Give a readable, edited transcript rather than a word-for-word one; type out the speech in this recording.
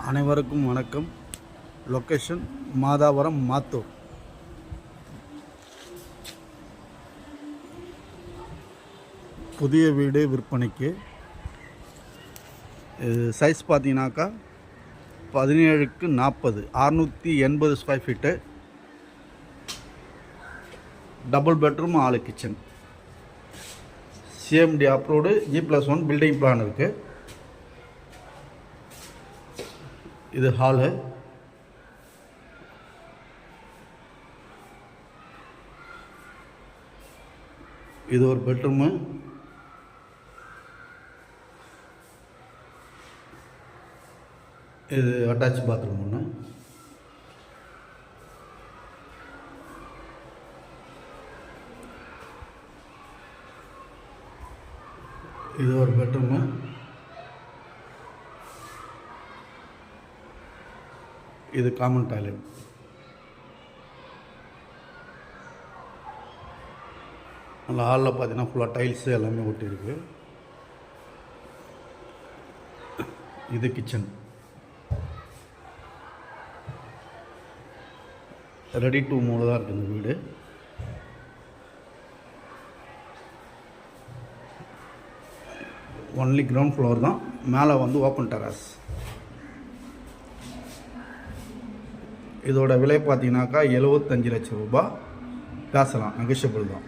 அனைவருக்கும் வணக்கம். லொக்கேஷன் மாதாவரம் மாத்தூர். புதிய வீடு விற்பனைக்கு. சைஸ் பார்த்தீங்கன்னாக்கா 17x40 680 square feet. Double bedroom, hall kitchen. CMD approved, G+1 building plan இருக்குது. இது ஹாலு. இது ஒரு பெட்ரூமு. இது அட்டாச் பாத்ரூம் ஒன்று. இது ஒரு பெட்ரூமு. இது காமன் டாய்லெட். அந்த ஹாலில் பார்த்தீங்கன்னா ஃபுல்லாக டைல்ஸு எல்லாமே ஒட்டியிருக்கு. இது கிச்சன். ரெடி டு மூவ் தான் இருக்குது இந்த வீடு. ஒன்லி கிரவுண்ட் ஃப்ளோர் தான். மேலே வந்து ஓப்பன் டெராஸ். இதோட விலை பார்த்தீங்கன்னாக்கா 75 லட்சம் ரூபாய். பேசலாம், நெகோஷியபிள் தான்.